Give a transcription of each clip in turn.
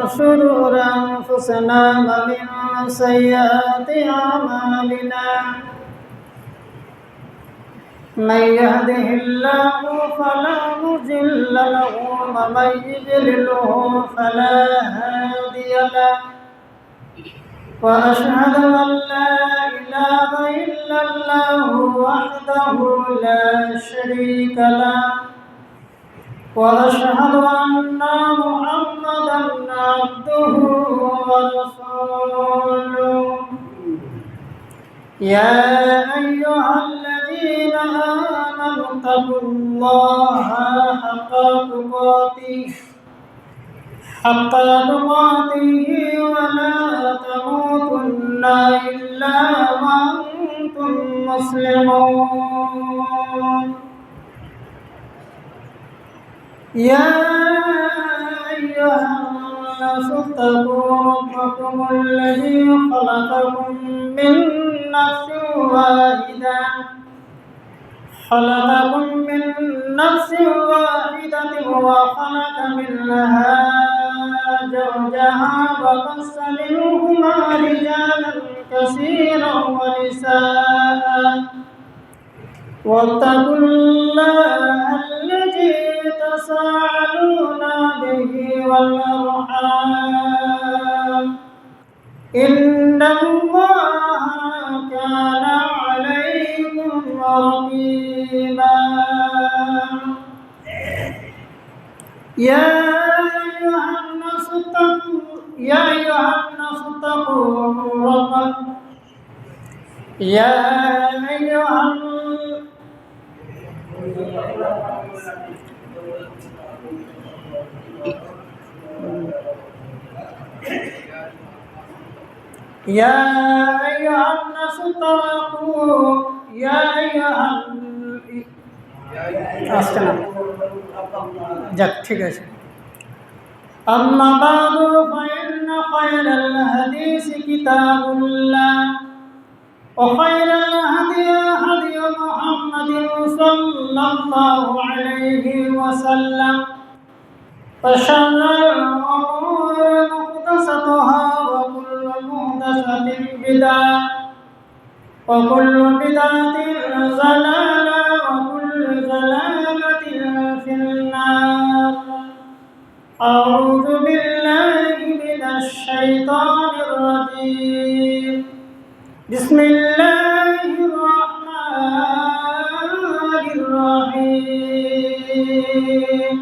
شرور أنفسنا ومن سيئات أعمالنا من يهده الله فلا مضل له ومن يضلله فلا هادي له وأشهد أن لا إله إلا الله وحده لا شريك له وأشهد أن محمدا عبده ورسوله يا أيها الذين آمنوا اتقوا الله حق تقاته ولا تموتن إلا وأنتم مسلمون يا أيها الناس اتقوا ربكم الذي خلقكم من نفس واحدة وخلق منها زوجها وبث منهما رجالا كثيرا ونساء واتقوا الله الذي تساءلون به والأرحام إن الله كان عليكم رقيبا يا أيها الناس اتقوا ربكم يا أيها الناس اتقوا أما بعد فإن خير الحديث كتاب الله وخير الهدي هدي محمد صلى الله عليه وسلم وشر الأمور محدثاتها وكل محدثة بدعة وكل بدعة ضلالة وكل ضلالة في النار أعوذ بالله من الشيطان الرجيم بسم الله الرحمن الرحيم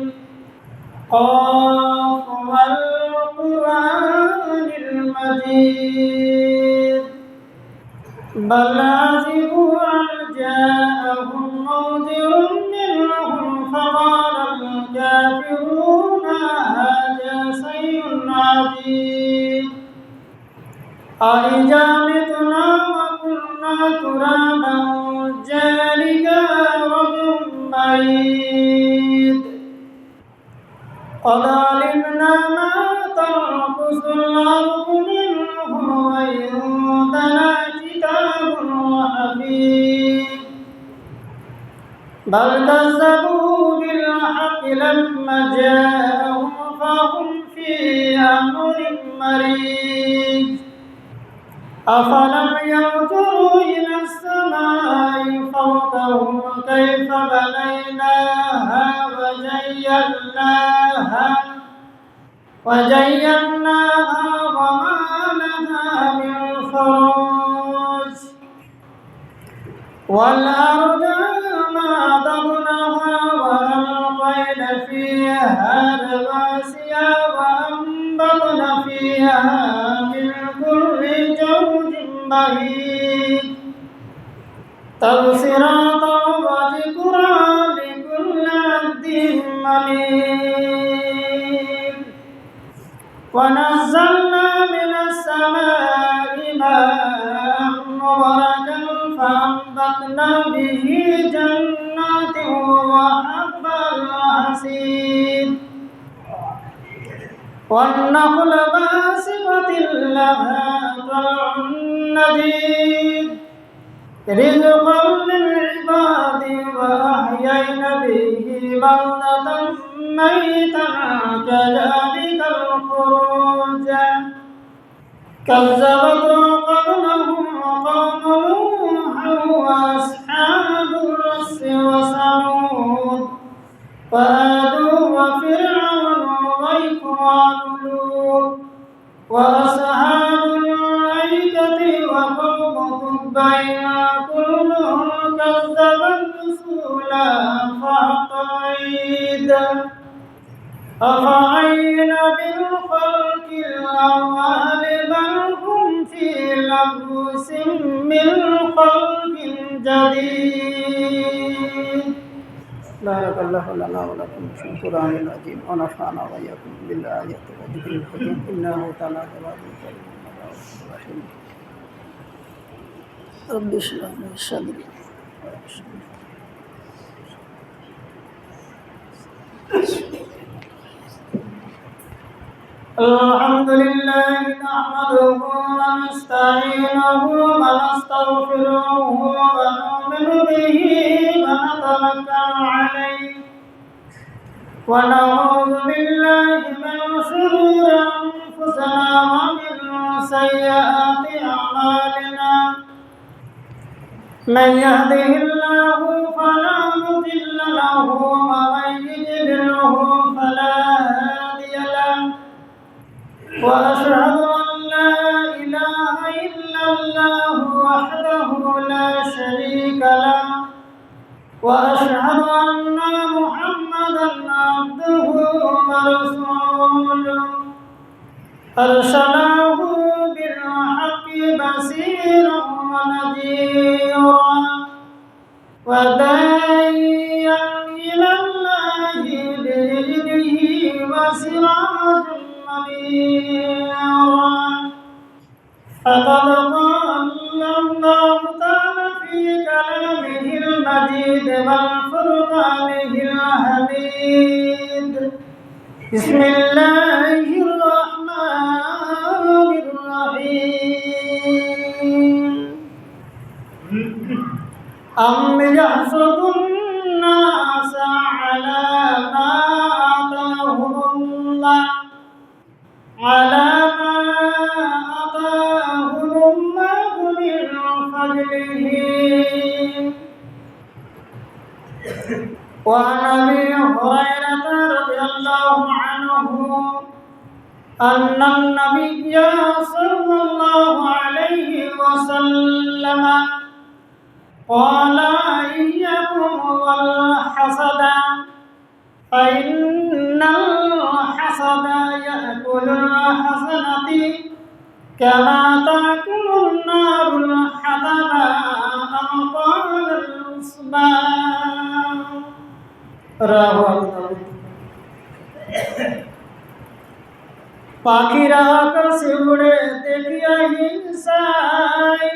قاف والقرآن المجيد بل عجبوا أن جاءهم منذر منهم فقال الكافرون هذا شيء عجيب أإذا متنا وكنا ترابا ذلك رجل بعيد قد علمنا ما تنقص الأرض منهم وعندنا كتاب حفيظ بل كذبوا بالحق لما جاءهم فهم في أمر مريج أفلم ينظروا إلى السماء فوقهم كيف بنيناها وزيناها وما لها من فروج والأرض مددناها وألقينا فيها رواسي وأنبتنا فيها من كل زوج بهيج تبصرة وذكرى لكل عبد منيب ونزلنا من السماء ماء مباركا فأنبتنا به جنات وحب الحصيد والنخل باسقة لها طلع نضيد رزقا للعباد وأحيينا به بلدة ميتا كذلك الخروج كذبت قبلهم قوم نوح وأصحاب الرس وثمود وعاد وفرعون وإخوان لوط وأصحاب الأيكة وقوم تبع كلهم كذب الرسل فحق وعيد أفعينا بالخلق الأول بل هم في لبس من خلق جديد. بارك الله لنا ولكم في القرآن العظيم ونفعنا وإياكم بالآيات والذكر الحكيم إنه تعالى جواد كريم رحيم. رب اشرح لي صدري. الحمد لله نحمده ونستعينه ونستغفره ونؤمن به ونتوكل عليه ونعوذ بالله من شرور أنفسنا ومن سيئات أعمالنا من يهده الله فلا مضل له ومن يضلله فلا هادي له وأشهد أن لا إله إلا الله وحده لا شريك له وأشهد أن محمدا عبده ورسوله أرسله بالحق بصيرا ونذيرا وداعيا إلى الله بإذنه وسراجا فقد قال الله تعالى في كلامه المجيد والفرقانه الحميد بسم الله الرحمن الرحيم أم يحسد الناس على ما آتاهم الله من فضله وعن أبي هريرة رضي الله عنه أن النبي صلى الله عليه وسلم قال إياكم والحسد فإن الحسد يأكل الحسنة كما تأكل النار الحطب أو قال الأصبع رواه পাখিরা আকাশে উড়ে দেখিয়া হিংসায়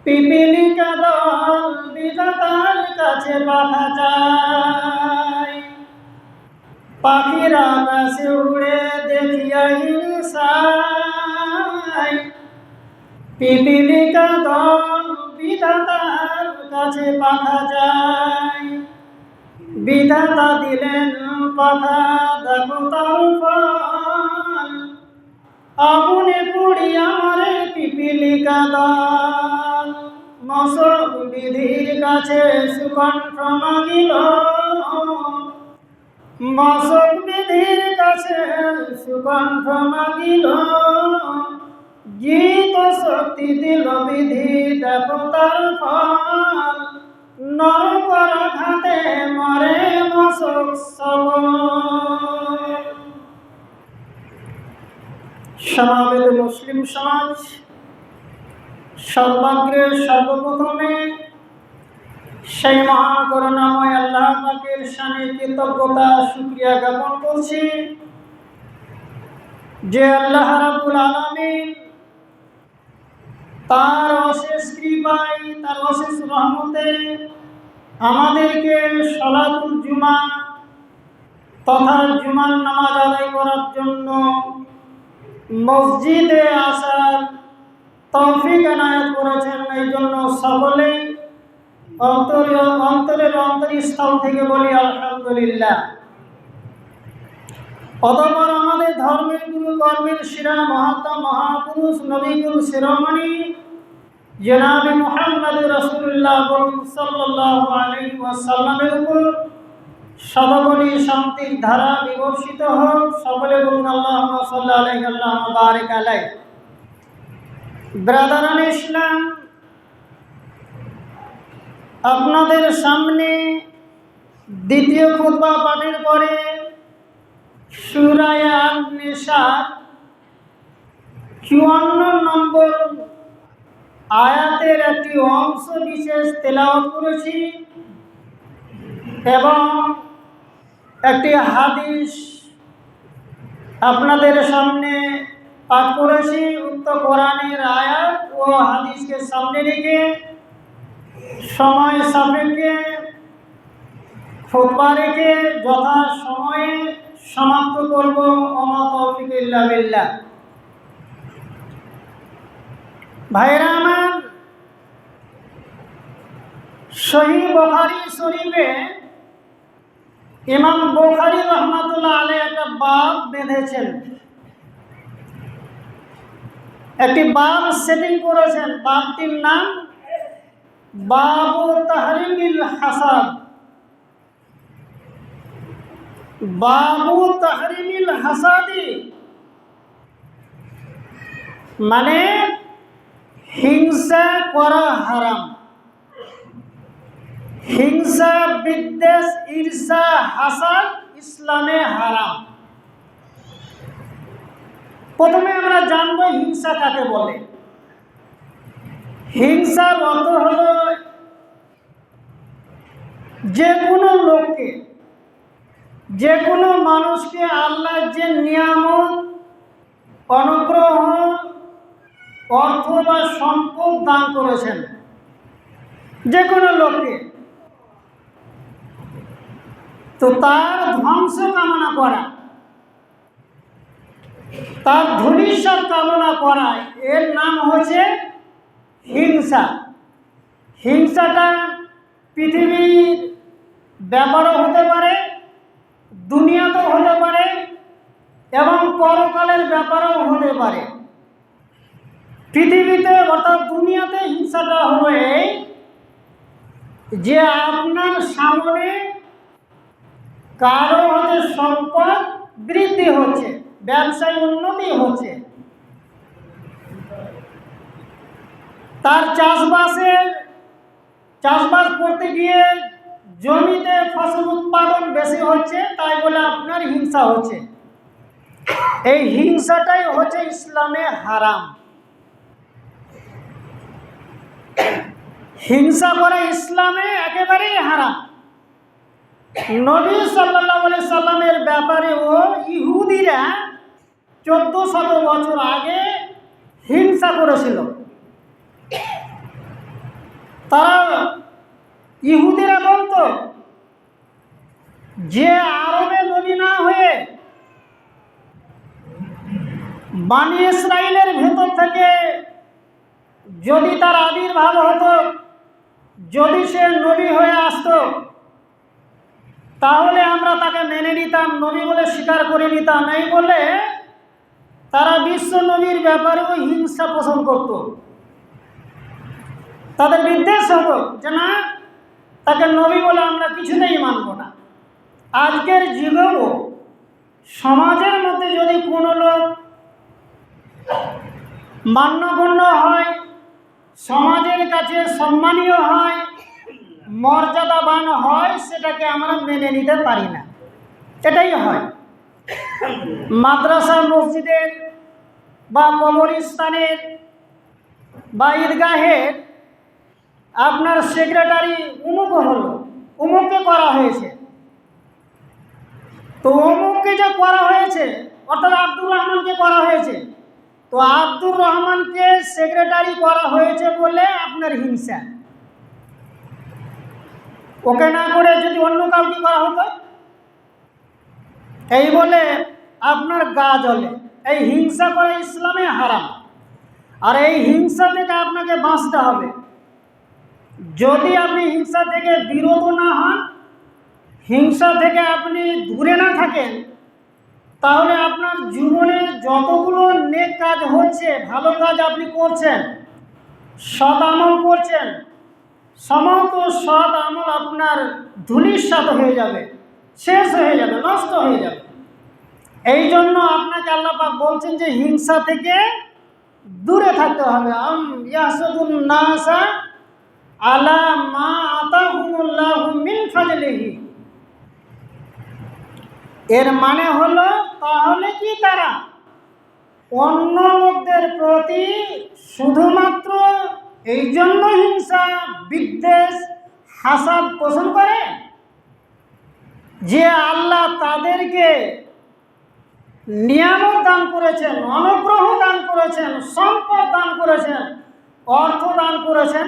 পিপিলিকা দল বিধাতার কাছে বাধা চায় পাখিরা আকাশে উড়ে দেখিয়া হিংসায় পিপিলিকা দল বিধাতার কাছে পাখা যায় বিধাতা দিলেন পাখা দেখো তার ফল আগুনে পুড়িয়া মরে পিপিলিকা দল মশক বিধির কাছে সুকণ্ঠ মাগিল মশক বিধির কাছে সুকণ্ঠ মাগিল গীত শক্তি দিল বিধি দেখো তার ফল নরকর ঘাতে মরে মশক সবল। সমাবেত মুসলিম সমাজ, সর্বাগ্রে সর্বপ্রথমে সেই মহান করুণাময় আল্লাহ পাকের শানে কৃতজ্ঞতা শুকরিয়া জ্ঞাপন করছি যে আল্লাহ রাব্বুল আলামিন তার অশেষ কৃপায় তার অশেষ রহমতে আমাদেরকে সালাতুল জুমা তথা জুমার নামাজ আদায় করার জন্য মসজিদে আসার তৌফিক এনায়েত করেছেন। এই জন্য সকলেই অন্তরের অন্তরস্থল থেকে বলি আলহামদুলিল্লাহ। অতঃপর আমাদের ধর্মের গুরু কর্মের শিরা মহাত্মা মহাপুরুষ নবীকুল শিরোমণি জনাবে মুহাম্মদ রাসূলুল্লাহ সাল্লাল্লাহু আলাইহি ওয়াসাল্লামের উপর সর্বগণী শান্তির ধারা বিবর্ষিত হোক। সকলে বলুন আল্লাহুম্মা সাল্লি আলাইহি আল্লাহুম্মা বারিক আলাইহি। ব্রাদারান ইসলাম, আপনাদের সামনে দ্বিতীয় খুতবা পাঠের পরে সূরা আন-নিসার 54 নম্বর আয়াতের একটি অংশ বিশেষ তেলাওয়াত করেছি এবং একটি হাদিস আপনাদের সামনে পাঠ করেছি। উক্ত কোরআনের আয়াত ও হাদিসকে সামনে রেখে সময় সাপেক্ষে খুতবা রেখে যথা সময়ে সমাপ্ত করব। ওমা তৌফিক ইল্লা বিল্লাহ। ভাইরা আমার, সহিহ বুখারী শরীফে ইমাম বুখারী রহমাতুল্লাহ আলাইহি একটা বাব বেঁধেছেন, একটি বাব সেটিং করেছেন। বাবটির নাম বাবু তাহরিমিল হাসাদ। বাবু তাহরিমিল হাসাদি মানে হিংসা করা হারাম। হিংসা, বিদ্বেষ, ঈর্ষা, হাসাদ ইসলামে হারাম। প্রথমে আমরা জানবো হিংসা কাকে বলে। হিংসার অর্থ হলো যে কোনো লোককে, যে কোনো মানুষকে আল্লাহ যে নিয়ামত, অনুগ্রহ, অর্থ বা সম্পদ দান করেছেন, যে কোনো লোককে, তো তার ধ্বংস কামনা করা, তার ধূলিসাৎ কামনা করা, এর নাম হচ্ছে হিংসা। হিংসাটা পৃথিবীর ব্যাপারও হতে পারে, দুনিয়াতেও হতে পারে এবং পরকালের ব্যাপারেও হতে পারে। পৃথিবীতে অর্থাৎ দুনিয়াতে হিংসাটা হলো এই যে আপনার সামনে কারো হতে সম্পদ বৃদ্ধি হচ্ছে, ব্যবসায় উন্নতি হচ্ছে, তার চাষবাস করতে গিয়ে জমিতে ফসল উৎপাদন বেশি হচ্ছে, তাই বলে আপনার হিংসা হচ্ছে। এই হিংসাটাই হচ্ছে ইসলামে হারাম। হিংসা করা ইসলামে একেবারেই হারাম। নবী সাল্লাল্লাহু আলাইহি সাল্লামের ব্যাপারে ও ইহুদিরা 1400 বছর আগে হিংসা করেছিল। তারা ইহুদিরা বলতো যে আরবে নবী না হয়ে বনী ইসরাইলের ভেতর থেকে যদি তার আবির্ভাব হতো, যদি সে নবী হয়ে আসতো, তাহলে আমরা তাকে মেনে নিতাম, নবী বলে স্বীকার করে নিতাম। এই বলে তারা বিশ্ব নবীর ব্যাপারেও হিংসা পোষণ করত। তাদের বিদ্বেষ হতো যে না, তাকে নবী বলে আমরা কিছুতেই মানব না। আজকের যুগেও সমাজের মধ্যে যদি কোনো লোক মান্যগণ্য হয়, সমাজের কাছে সম্মানীয় হয়, মর্যাদাবান হয়, সেটাকে আমরা মেনে নিতে পারি না। এটাই হয়। মাদ্রাসা, মসজিদের বা কবরস্থানের বা ঈদগাহের আপনার সেক্রেটারি অমুক হলো, অমুককে করা হয়েছে। তো অমুককে যে করা হয়েছে, অর্থাৎ আব্দুর রহমানকে করা হয়েছে, তো আব্দুর রহমানকে সেক্রেটারি করা হয়েছে বলে আপনার হিংসা। ওকে না করে যদি অন্য কাউকে করা হতো, এই বলে আপনার গা জ্বলে। এই হিংসা করা ইসলামে হারাম। আর এই হিংসা থেকে আপনাকে বাঁচতে হবে। যদি আপনি হিংসা থেকে বিরত না হন, হিংসা থেকে আপনি দূরে না থাকেন, তাহলে আপনার জীবনে যতগুলো নেক কাজ হচ্ছে, ভালো কাজ আপনি করছেন, সৎ আমল করছেন, সমস্ত সৎ আমল আপনার ধূলিসাৎ হয়ে যাবে, শেষ হয়ে যাবে, নষ্ট হয়ে যাবে। এই জন্য আপনাকে আল্লাহ পাক বলছেন যে হিংসা থেকে দূরে থাকতে হবে। ইয়াহসুদুন নাসা আলা মা আতাহুমুল্লাহু মিন ফাজলিহি। এর মানে হলো, তাহলে কি তারা অন্য লোকদের প্রতি শুধুমাত্র এই জন্য হিংসা, বিদ্বেষ, হাসাদ পোষণ করে যে আল্লাহ তাদেরকে নিয়ামত দান করেছেন, অনুগ্রহ দান করেছেন, সম্পদ দান করেছেন, অর্থ দান করেছেন।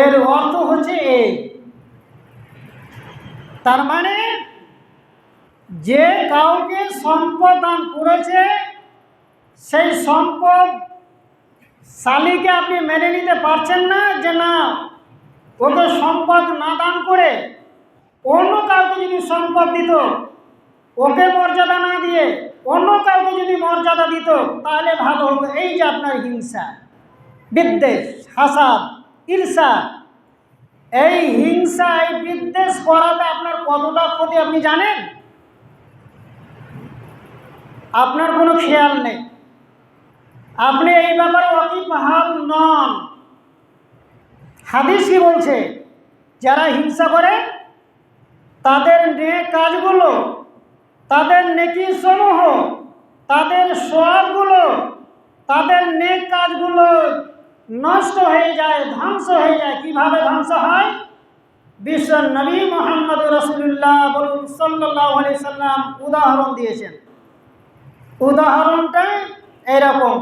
এর অর্থ হচ্ছে এই, তার মানে যে কাউকে সম্পদ দান করেছে, সেই সম্পদ শালীকে আপনি মেনে নিতে পারছেন না যে না, ওকে সম্পদ না দান করে অন্য কাউকে যদি সম্পদ দিত, ওকে মর্যাদা না দিয়ে অন্য কাউকে যদি মর্যাদা দিত তাহলে ভালো হতো। এই যে আপনার হিংসা, বিদ্বেষ, হাসাদ, ঈর্ষা, এই হিংসা, এই বিদ্বেষ করাতে আপনার কতটা ক্ষতি আপনি জানেন? আপনার কোনো খেয়াল নেই, আপনি এই ব্যাপারে ওয়াকিবহাল নন। হাদিস কি বলছে? যারা হিংসা করে তাদের নেক কাজগুলো, তাদের নেকি সমূহ, তাদের সওয়াবগুলো, তাদের নেক কাজগুলো নষ্ট হয়ে যায়, ধ্বংস হয়ে যায়। কিভাবে ধ্বংস হয়? বিশ্ব নবী মুহাম্মদ রাসূলুল্লাহ সাল্লাল্লাহু আলাইহি সাল্লাম উদাহরণ দিয়েছেন। উদাহরণটা এরকম,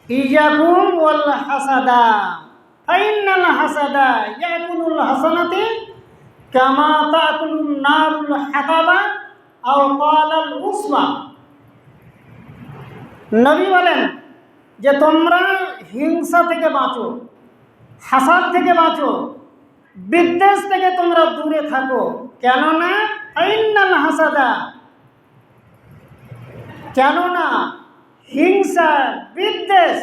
ইয়াকুম ওয়াল হাসাদা ফাইনাল হাসাদা ইয়াকুলুল হাসানাতি কামা তাকুলুন নারুল হাতাবা আও ক্বালাল উসমা। নবী বলেন যে তোমরা হিংসা থেকে বাঁচো, হাসাদ থেকে বাঁচো, বিদ্বেষ থেকে তোমরা দূরে থাকো। কেননা ফাইনাল হাসাদা, কেননা হিংসা, বিদ্বেষ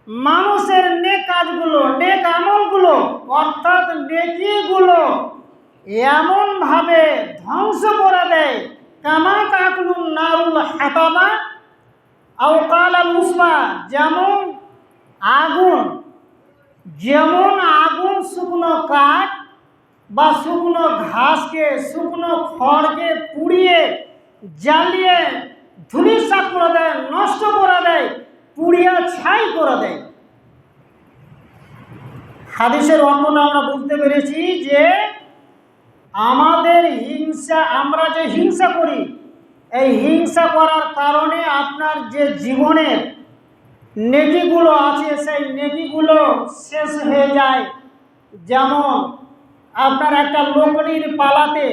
মানুষের নেক কাজগুলো, নেক আমলগুলো, অর্থাৎ নেকিগুলো এমনভাবে ধ্বংস করে দেয়, কামা তাকুলুন নারুল হাতাবা আও ক্বালাল উসমা, যেমন আগুন শুকনো কাঠ বা শুকনো ঘাসকে, শুকনো খড়কে পুড়িয়ে জ্বালিয়ে ধূলিসাৎ করে দেয়, নষ্ট করে দেয়, পুড়িয়ে ছাই করে দেয়। হাদিসের অর্থটা আমরা বুঝতে পেরেছি যে আমাদের হিংসা, আমরা যে হিংসা করি, এই হিংসা করার কারণে আপনার যে জীবনের নেকিগুলো আছে সেই নেকিগুলো শেষ হয়ে যায়। যেমন আপনার একটা লকড়ির পালাতে,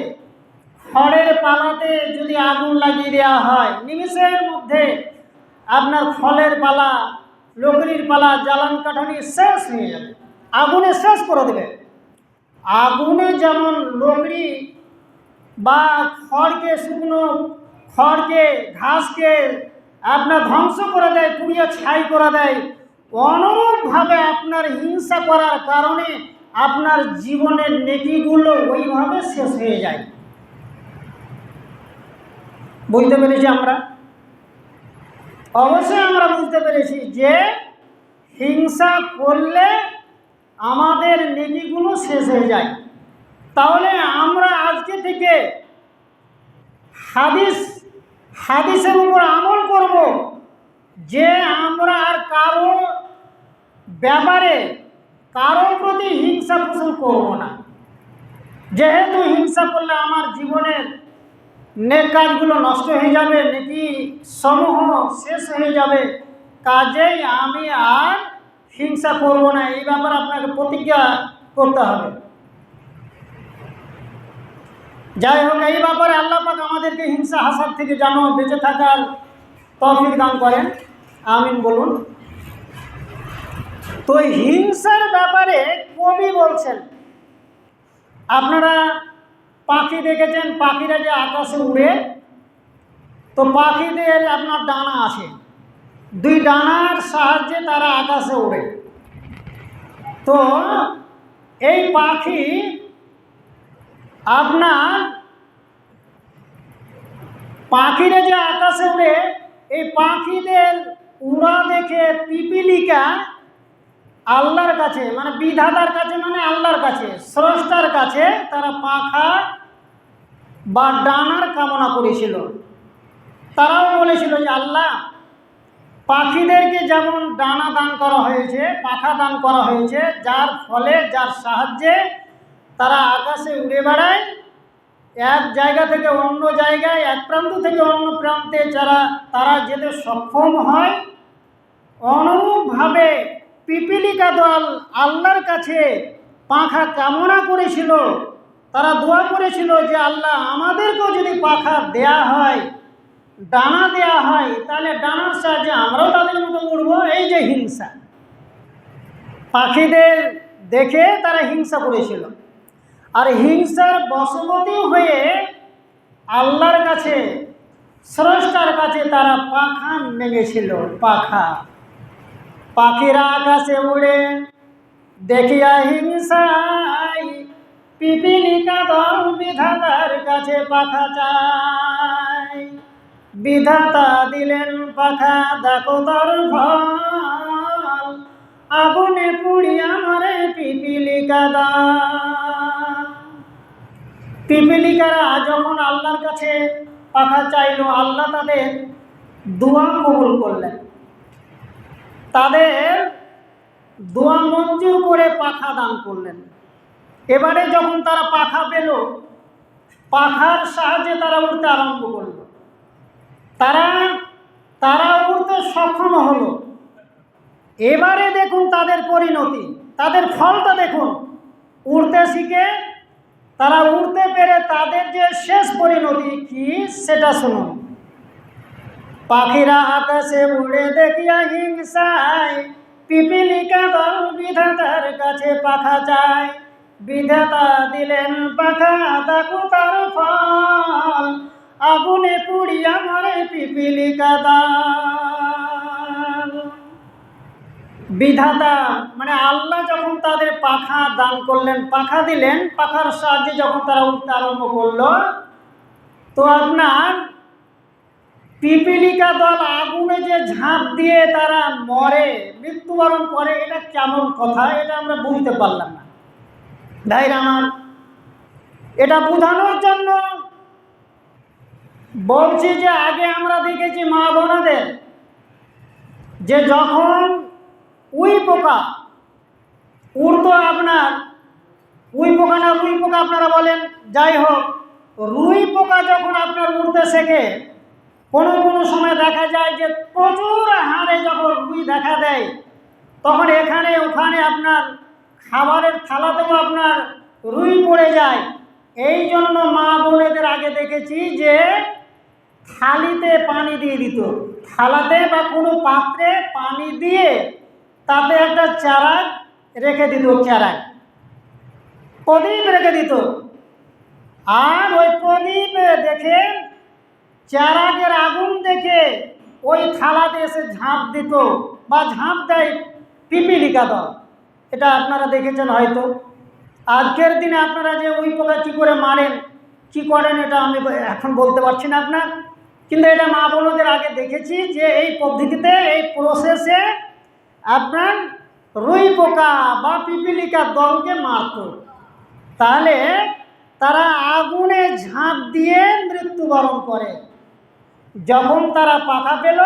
খড়ের পালাতে যদি আগুন লাগিয়ে দেওয়া হয়, নিমেষের মধ্যে আপনার খড়ের পালা, লকড়ির পালা, জ্বালান কাঠানি শেষ হয়ে যাবে, আগুনে শেষ করে দেবে। আগুনে যেমন লকড়ি বা খড়কে, শুকনো খড়কে, ঘাসকে আপনার ধ্বংস করে দেয়, পুড়িয়ে ছাই করে দেয়, অনুরূপভাবে আপনার হিংসা করার কারণে আপনার জীবনের নেকিগুলো ওইভাবে শেষ হয়ে যায়। বুঝতে পেরেছি আমরা? অবশ্যই আমরা বুঝতে পেরেছি যে হিংসা করলে আমাদের নেকিগুলো শেষ হয়ে যায়। তাহলে আমরা আজকে থেকে হাদিসের উপর আমল করব যে আমরা আর কারো ব্যাপারে, কারোর প্রতি হিংসা পোষণ করব না। যেহেতু হিংসা করলে আমার জীবনের নেক কাজগুলো নষ্ট হয়ে যাবে, নেকি সমূহ শেষ হয়ে যাবে, কাজেই আমি আর হিংসা করব না। এই ব্যাপারে আপনাকে প্রতিজ্ঞা করতে হবে। যাই হোক, এই ব্যাপারে আল্লাহ পাক আমাদেরকে হিংসা হাসাদ থেকে যেন বেঁচে থাকার তৌফিক দান করেন, আমিন বলুন। তো হিংসার ব্যাপারে কবি বলছেন, আপনারা পাখি দেখেছেন, পাখিরা যে আকাশে উড়ে, তো পাখিদের আপনার ডানা আছে, দুই ডানার সাহায্যে তারা আকাশে ওড়ে। তো এই পাখি আপনার পাখিরা যে আকাশে উড়ে, এই পাখিদের উড়া দেখে পিপিলিকা আল্লাহর কাছে, মানে বিধাতার কাছে, মানে আল্লাহর কাছে, স্রষ্টার কাছে তারা পাখা বা ডানার কামনা করেছিল। তারাও বলেছিল যে আল্লাহ, পাখিদেরকে যেমন ডানা দান করা হয়েছে, পাখা দান করা হয়েছে, যার ফলে, যার সাহায্যে তারা আকাশে উড়ে বেড়ায়, এক জায়গা থেকে অন্য জায়গায়, এক প্রান্ত থেকে অন্য প্রান্তে তারা যেতে সক্ষম হয়, অনুরূপভাবে পিপিলিকা দল আল্লাহর কাছে পাখা কামনা করেছিল। তারা দোয়া করেছিল যে আল্লাহ, আমাদেরকেও যদি পাখা দেয়া হয়, ডানা দেয়া হয়, তাহলে ডানার সাহায্যে আমরাও তাদের মতো উড়ব। এই যে হিংসা, পাখিদের দেখে তারা হিংসা করেছিল, আর হিংসার বশবর্তী হয়ে আল্লাহর কাছে, স্রষ্টার কাছে তারা পাখা মেগেছিল। পাখিরা আকাশে উড়ে দেখিয়া হিংসায়, পিপিলিকা দল বিধাতার কাছে পাখা চায়। বিধাতা দিলেন পাখা, দেখো তার ফল, আগুনে পুড়িয়া মারে পিপিলিকা দল। পিপিলিকারা যখন আল্লাহর কাছে পাখা চাইল, আল্লাহ তাদের দোয়া কবুল করলেন, তাদের দোয়া মঞ্জুর করে পাখা দান করলেন। এবারে যখন তারা পাখা পেল, পাখার সাহায্যে তারা উড়তে আরম্ভ করল, তারা উড়তে সক্ষম হলো। এবারে দেখুন তাদের পরিণতি, তাদের ফলটা দেখুন। উড়তে শিখে, তারা উড়তে পেরে তাদের যে শেষ পরিণতি কি, সেটা শুনুন। পাখিরা আকাশে উড়ে দেখিয়া হিংসায়, পিপিলিকা দল বিধাতার কাছে পাখা চায়। বিধাতা দিলেন পাখা, দেখো তার ফল, আগুনে পুড়িয়া মরে পিপিলিকা দল। বিধাতা মানে আল্লাহ যখন তাদের পাখা দান করলেন, পাখা দিলেন, পাখার সাহায্যে যখন তারা উঠতে আরম্ভ করলো, তো আপনার পিপিলিকা দল আগুনে যে ঝাঁপ দিয়ে তারা মরে, মৃত্যুবরণ করে, এটা কেমন কথা? এটা আমরা বুঝতে পারলাম না। ভাইরা আমার, এটা বোঝানোর জন্য বলছি যে আগে আমরা দেখেছি মা বোনাদের, যে যখন উই পোকা উড়তো, আপনার উই পোকা না রুই পোকা আপনারা বলেন, যাই হোক, রুই পোকা যখন আপনার উড়তে শেখে, কোনো কোনো সময় দেখা যায় যে প্রচুর হারে যখন রুই দেখা দেয়, তখন এখানে ওখানে আপনার খাবারের থালাতেও আপনার রুই পড়ে যায়। এই জন্য মা বোনেদের আগে দেখেছি যে থালিতে পানি দিয়ে দিত, থালাতে বা কোনো পাত্রে পানি দিয়ে তাতে একটা চারা রেখে দিত, চারাক প্রদীপ রেখে দিত, আর ওই প্রদীপ দেখে, চারাকের আগুন দেখে ওই থালাতে এসে ঝাঁপ দিত বা ঝাঁপ দেয় পিপিলিকা দল। এটা আপনারা দেখেছেন হয়তো। আজকের দিনে আপনারা যে ওই পোকা কী করে মারেন, কী করেন, এটা আমি এখন বলতে পারছি না আপনার, কিন্তু এটা মা বোনদের আগে দেখেছি যে এই পদ্ধতিতে, এই প্রসেসে আপনার রুই পোকা বা পিপিলিকা দলকে মারত। তাহলে তারা আগুনে ঝাঁপ দিয়ে মৃত্যুবরণ করে। যখন তারা পাখা পেল,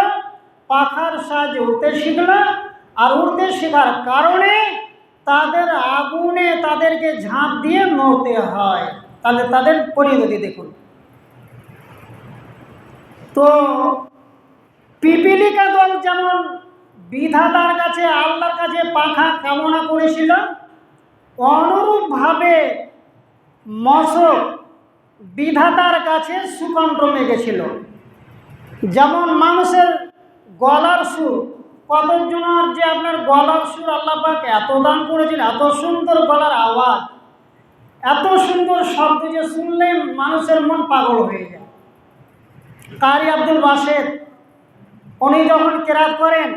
পাখার সাহায্যে উড়তে শিখল, আর উড়তে শেখার কারণে তাদের আগুনে তাদেরকে ঝাঁপ দিয়ে মরতে হয়। তাহলে তাদের পরিণতি দেখুন। তো পিপিলিকা দল যেমন বিধাতার কাছে, আল্লাহর কাছে পাখা কামনা করেছিল, অনুরূপভাবে মশক বিধাতার কাছে সুকণ্ঠ মেগেছিল। যেমন মানুষের গলার সুর, কতজনের যে আপনার গলার সুর আল্লাহ পাক এত দান করেছিল, এত সুন্দর গলার আওয়াজ, এত সুন্দর শব্দ যে শুনলে মানুষের মন পাগল হয়ে যায়। কারি আব্দুল বাসেত উনি যখন কেরাত করেন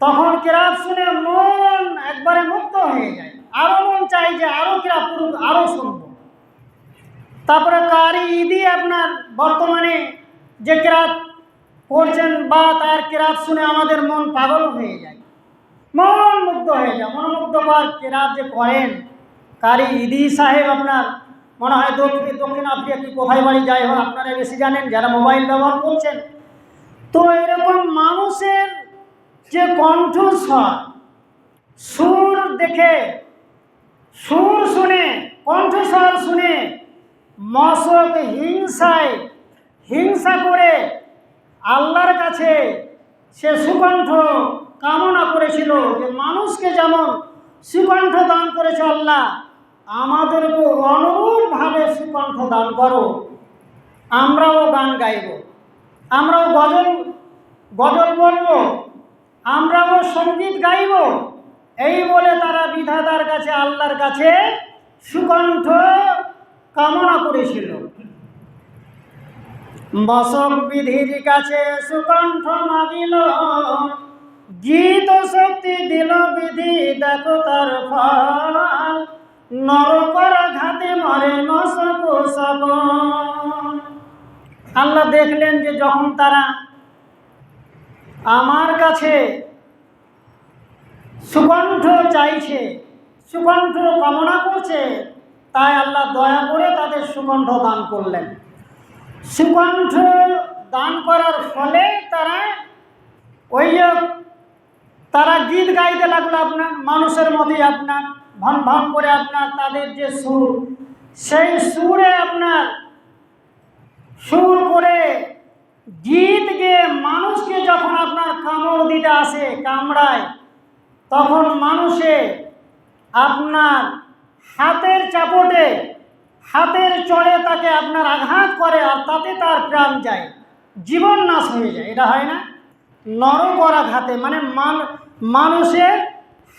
তখন কেরাত শুনে মন একবারে মুক্ত হয়ে যায়, আরো মন চাই যে আরো কেরাত করুক, আরো শুনব। তারপরে কারি ঈদি আপনার বর্তমানে যে কেরাত করছেন বা তার কেরাত শুনে আমাদের মন পাগল হয়ে যায়, মন মুগ্ধ হয়ে যায়, মনোমুগ্ধকর কেরাত যে করেন। কারি ঈদি সাহেব আপনার মনে হয় দক্ষিণ আফ্রিকা কি কোথায় বাড়ি, যাই হোক আপনারা বেশি জানেন যারা মোবাইল ব্যবহার করছেন। তো এরকম মানুষের যে কণ্ঠস্বর, সুর দেখে, সুর শুনে, কণ্ঠস্বর শুনে মশক হিংসা করে আল্লাহর কাছে সে সুকণ্ঠ কামনা করেছিল যে মানুষকে যেমন সুকণ্ঠ দান করেছে আল্লাহ, আমাদেরকে অনুরূপভাবে সুকণ্ঠ দান করো, আমরাও গান গাইব, আমরাও গজল বলবো, আমরাও সঙ্গীত গাইব। এই বলে তারা বিধাতার কাছে, আল্লাহর কাছে সুকণ্ঠ কামনা করেছিল। বসক বিধির কাছে সুকণ্ঠ মাগিল, গীত শক্তি দিল বিধি, দেখো তার ফল, নরকর ঘাতে মরে মশক সব। আল্লাহ দেখলেন যে যখন তারা আমার কাছে সুকণ্ঠ চাইছে, সুকণ্ঠ কামনা করছে, তাই আল্লাহ দয়া করে তাদের সুকণ্ঠ দান করলেন। সুকণ্ঠ দান করার ফলে তারা গীত গাইতে লাগলো আপনার মানুষের মতোই, আপনার ভন ভন করে আপনার তাদের যে সুর, সেই সুরে আপনার সুর করে গীত গেয়ে মানুষকে যখন আপনার কামড় দিতে আসে, কামড়ায়, তখন মানুষে আপনার হাতের চাপটে, হাতের চড়ে তাকে আপনার আঘাত করে, আর তাতে তার প্রাণ যায়, জীবন নাশ হয়ে যায়। এটা হয় না? নরকর আঘাতে মানে মানুষের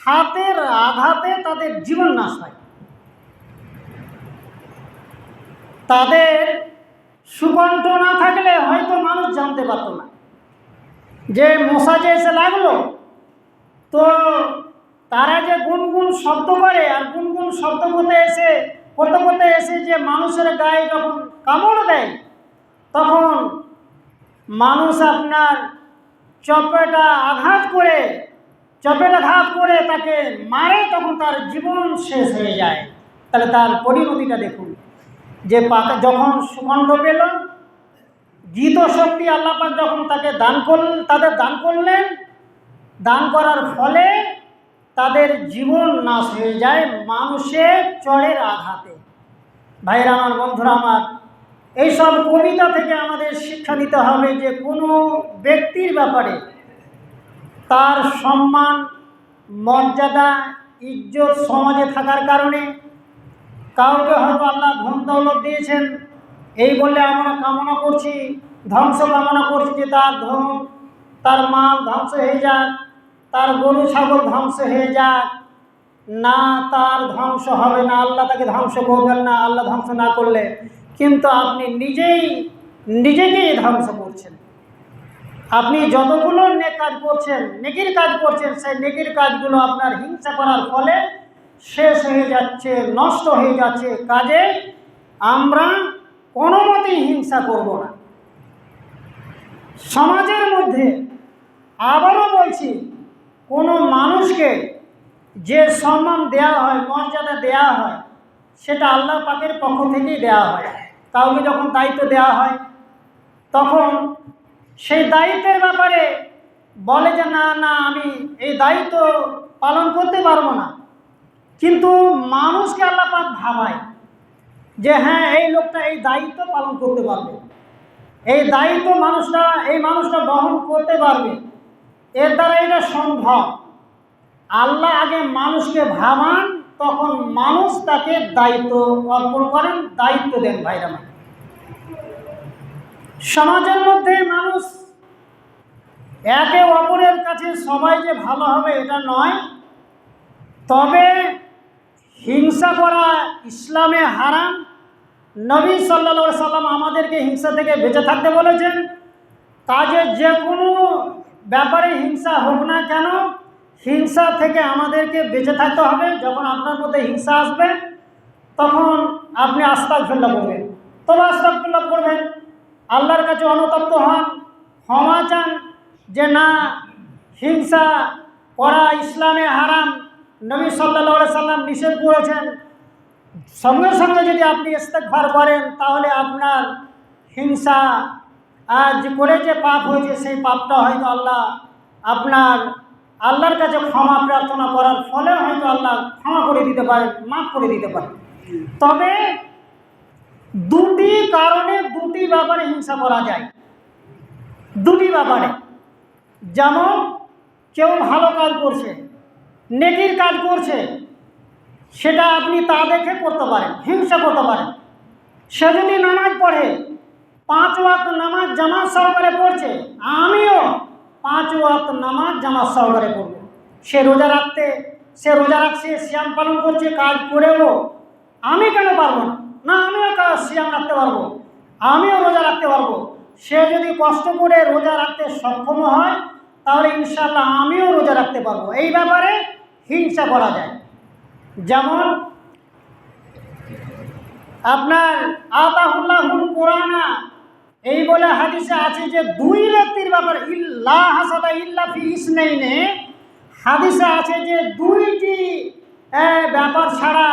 হাতের আঘাতে তাদের জীবন নাশ হয়। তাদের সুকণ্ঠ না থাকলে হয়তো মানুষ জানতে পারত না যে মশা যে এসে লাগলো। তো তারা যে গুনগুন শব্দ করে, আর গুনগুন শব্দ করতে এসে যে মানুষের গায়ে যখন কামড় দেয়, তখন মানুষ আপনার চপেটা ঘাত করে তাকে মারে, তখন তার জীবন শেষ হয়ে যায়। তাহলে তার পরিণতিটা দেখুন, যে যখন সুকণ্ঠ পেল, গীত শক্তি আল্লাহ পাক যখন তাদের দান করলেন, দান করার ফলে তাদের জীবন নাশ হয়ে যায় মানুষের চড়ের আঘাতে। ভাইরা আমার, বন্ধুরা আমার, এইসব কবিতা থেকে আমাদের শিক্ষা নিতে হবে যে কোনো ব্যক্তির ব্যাপারে তার সম্মান, মর্যাদা, ইজ্জত সমাজে থাকার কারণে কাউকে হয়তো আল্লাহ ধন দৌলত দিয়েছেন, এই বলে আমরা কামনা করছি, ধ্বংস কামনা করছি যে তার ধন, তার মাল ধ্বংস হয়ে যাক, তার গরু ছাগল ধ্বংস হয়ে যাক। না, তার ধ্বংস হবে না, আল্লাহ তাকে ধ্বংস করবেন না, আল্লাহ ধ্বংস না করলে। কিন্তু আপনি নিজেকেই ধ্বংস করছেন। আপনি যতগুলো নেকির কাজ করছেন, সেই নেকির কাজগুলো আপনার হিংসা করার ফলে শেষ হয়ে যাচ্ছে, নষ্ট হয়ে যাচ্ছে। কাজে আমরা কোনো মতেই হিংসা করব না। সমাজের মধ্যে আবারও বলছি, কোনো মানুষকে যে সম্মান দেওয়া হয়, মর্যাদা দেওয়া হয়, সেটা আল্লাহ পাকের পক্ষ থেকেই দেওয়া হয়। কাউকে যখন দায়িত্ব দেওয়া হয়, তখন সেই দায়িত্বের ব্যাপারে বলে যে না না, আমি এই দায়িত্ব পালন করতে পারবো না। কিন্তু মানুষকে আল্লাহ পাক ভাবায় যে হ্যাঁ, এই লোকটা এই দায়িত্ব পালন করতে পারবে, এই দায়িত্ব এই মানুষটা বহন করতে পারবে, এর দ্বারা এটা সম্ভব। আল্লাহ আগে মানুষকে ভাবান, তখন মানুষ তাকে দায়িত্ব অর্পণ করেন, দায়িত্ব দেন। ভাইরা, সমাজের মধ্যে মানুষ একে অপরের কাছে সবাই যে ভালো হবে এটা নয়, তবে হিংসা করা ইসলামে হারাম। নবী সাল্লাল্লাহু আলাইহি সাল্লাম আমাদেরকে হিংসা থেকে বেঁচে থাকতে বলেছেন। কাজে যে কোনো ব্যাপারে হিংসা হোক না কেন, হিংসা থেকে আমাদেরকে বেঁচে থাকতে হবে। যখন আপনার মধ্যে হিংসা আসবে তখন আপনি আস্তাগফিরুল্লাহ করবেন, তবে আস্তাগফিরুল্লাহ করবেন, আল্লাহর কাছে অনুতপ্ত হন, ক্ষমা চান যে না, হিংসা করা ইসলামে হারাম, নবী সাল্লাল্লাহু আলাইহি সাল্লাম নিষেধ করেছেন। সঙ্গে সঙ্গে যদি আপনি ইস্তেগফার করেন তাহলে আপনার হিংসা যে করে যে পাপ হয়েছে সেই পাপটা হয়তো আল্লাহর কাছে ক্ষমা প্রার্থনা করার ফলে হয়তো আল্লাহ ক্ষমা করে দিতে পারেন, মাফ করে দিতে পারেন। তবে দুটি কারণে দুটি ব্যাপারে হিংসা করা যায়। দুটি ব্যাপারে, যেমন কেউ ভালো কাজ করছে, নেকির কাজ করছে, সেটা আপনি তা দেখে করতে পারেন, হিংসা করতে পারেন। সে যদি নামাজ পড়ে, 5 ওয়াক্ত নামাজ জামাত সহকারে পড়ছে, আমিও 5 ওয়াক্ত নামাজ জামাত সহকারে পড়ব। সে রোজা রাখছে, সিয়াম পালন করছে, কাজ করেও আমি কেন পারবো না? না, আমিও সিয়াম রাখতে পারবো, আমিও রোজা রাখতে পারবো। সে যদি কষ্ট করে রোজা রাখতে সক্ষম হয় তাহলে ইনশাআল্লাহ আমিও রোজা রাখতে পারবো। এই ব্যাপারে হিংসা করা যায়। যেমন আপনার আতাহুল্লাহুল কোরআনা, এই বলে হাদিসে আছে যে 2 ব্যক্তির ব্যাপারে, ইল্লা হাসাদা ইল্লা ফি ইসনাইনে, হাদিসে আছে যে 2টি ব্যাপার ছাড়া,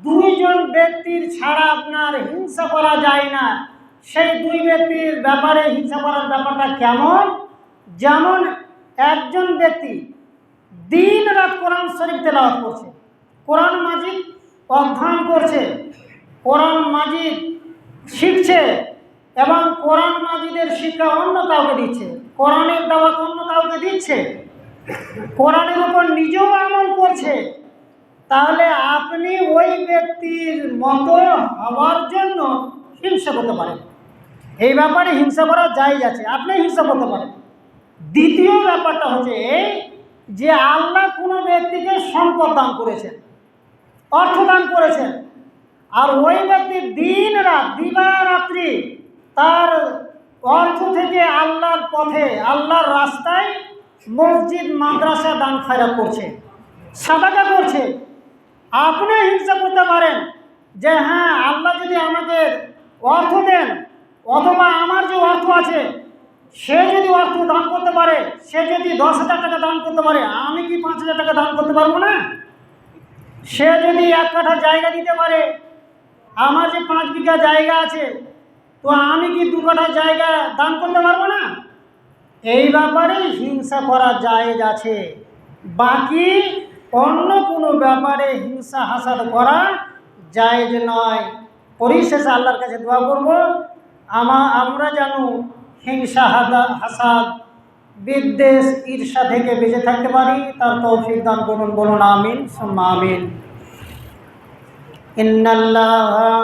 2 জন ব্যক্তির ছাড়া আপনার হিংসা করা যায় না। সেই 2 ব্যক্তির ব্যাপারে হিংসা করার ব্যাপারটা কেমন? যেমন একজন ব্যক্তি দিন রাত কোরআন শরীফ তেলাওয়াত করছে, কোরআন মাজিদ অধ্যয়ন করছে, কোরআন মাজিদ শিখছে এবং কোরআন মাজিদের শিক্ষা অন্য কাউকে দিচ্ছে, কোরআনের দাওয়াত অন্য কাউকে দিচ্ছে, কোরআনের উপর নিজেও আমল করছে। তাহলে আপনি ওই ব্যক্তির মতো হওয়ার জন্য হিংসা করতে পারেন। এই ব্যাপারে হিংসা করা জায়েজ আছে, আপনি হিংসা করতে পারেন। দ্বিতীয় ব্যাপারটা হচ্ছে এই যে আল্লাহ কোনো ব্যক্তিকে সম্পদ দান করেছেন, অর্থ দান করেছেন, আর ওই ব্যক্তি দিন রাত দিবারাত্রি তার অর্থ থেকে আল্লাহর পথে, আল্লাহর রাস্তায় মসজিদ মাদ্রাসা দান খয়রাত করছে, সাদাকা করছে। আপনি হিংসা করতে পারেন যে হ্যাঁ, আল্লাহ যদি আমাকে অর্থ দেন, অথবা আমার যে অর্থ আছে সে যদি অর্থ দান করতে পারে, সে যদি 10,000 টাকা দান করতে পারে, আমি কি 5,000 টাকা দান করতে পারবো না? সে যদি 1 কাঠা জায়গা দিতে পারে, আমার যে 5 বিঘা জায়গা আছে, তো আমি কি 2 কাঠা জায়গা দান করতে পারবো না? এই ব্যাপারে হিংসা করা জায়েজ আছে। বাকি অন্য কোনো ব্যাপারে হিংসা হাসাদ করা জায়েজ নয়। পরিশেষে আল্লাহর কাছে দোয়া করব আমরা যেন হিংসা হাসাদ বিদ্বেষ ঈর্ষা থেকে বেঁচে থাকতে পারি, তার তৌফিক দান করুন। বলুন আমিন সুম্মা আমিন। ইন্নাল্লাহ